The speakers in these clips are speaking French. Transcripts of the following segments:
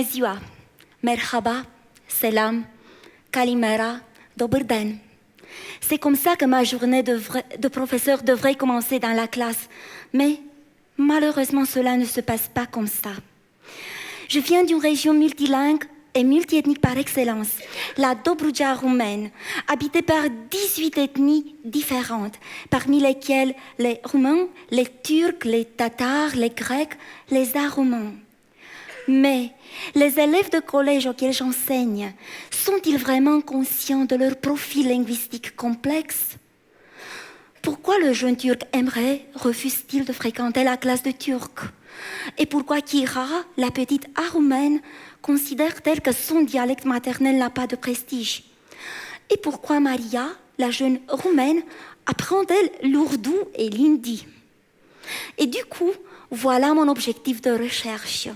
Bună ziua, merhaba, selam, kalimera, dober den. C'est comme ça que ma journée de professeur devrait commencer dans la classe. Mais malheureusement, cela ne se passe pas comme ça. Je viens d'une région multilingue et multiethnique par excellence, la Dobruja roumaine, habitée par 18 ethnies différentes, parmi lesquelles les Roumains, les Turcs, les Tatars, les Grecs, les Aromans. Mais les élèves de collège auxquels j'enseigne, sont-ils vraiment conscients de leur profil linguistique complexe? Pourquoi le jeune turc Emre refuse-t-il de fréquenter la classe de turc? Et pourquoi Kira, la petite Aroumaine, considère-t-elle que son dialecte maternel n'a pas de prestige? Et pourquoi Maria, la jeune Roumaine, apprend-elle l'ourdou et l'hindi? Et du coup, voilà mon objectif de recherche.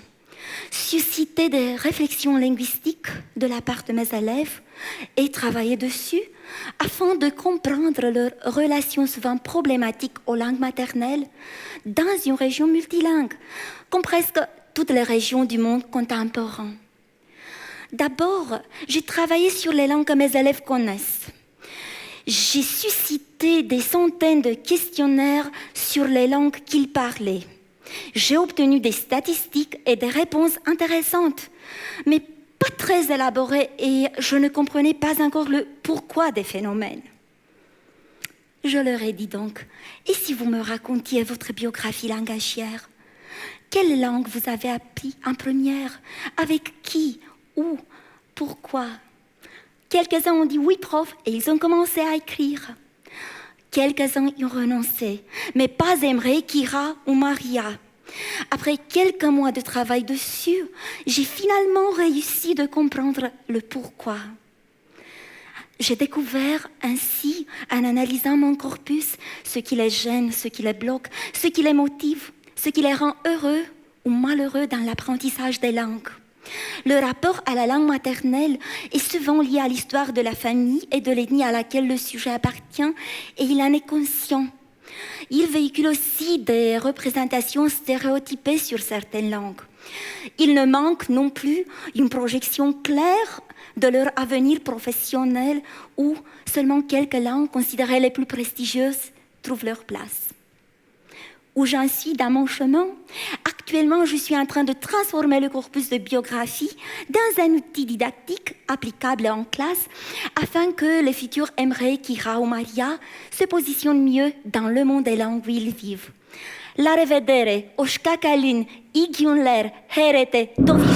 Susciter des réflexions linguistiques de la part de mes élèves et travailler dessus afin de comprendre leurs relations souvent problématiques aux langues maternelles dans une région multilingue, comme presque toutes les régions du monde contemporain. D'abord, j'ai travaillé sur les langues que mes élèves connaissent. J'ai suscité des centaines de questionnaires sur les langues qu'ils parlaient. J'ai obtenu des statistiques et des réponses intéressantes, mais pas très élaborées et je ne comprenais pas encore le pourquoi des phénomènes. Je leur ai dit donc, et si vous me racontiez votre biographie langagière? Quelle langue vous avez appris en première? Avec qui? Où? Pourquoi? Quelques-uns ont dit oui, prof, et ils ont commencé à écrire. Quelques-uns y ont renoncé, mais pas Emre, Kira ou Maria. Après quelques mois de travail dessus, j'ai finalement réussi de comprendre le pourquoi. J'ai découvert ainsi, en analysant mon corpus, ce qui les gêne, ce qui les bloque, ce qui les motive, ce qui les rend heureux ou malheureux dans l'apprentissage des langues. Le rapport à la langue maternelle est souvent lié à l'histoire de la famille et de l'ethnie à laquelle le sujet appartient, et il en est conscient. Il véhicule aussi des représentations stéréotypées sur certaines langues. Il ne manque non plus une projection claire de leur avenir professionnel où seulement quelques langues considérées les plus prestigieuses trouvent leur place. Où j'en suis dans mon chemin? Actuellement, je suis en train de transformer le corpus de biographie dans un outil didactique applicable en classe afin que les futurs Emre, Kira ou Maria se positionnent mieux dans le monde des langues où ils vivent. La revedere, oshkakalin, igiunler, herete, dovish.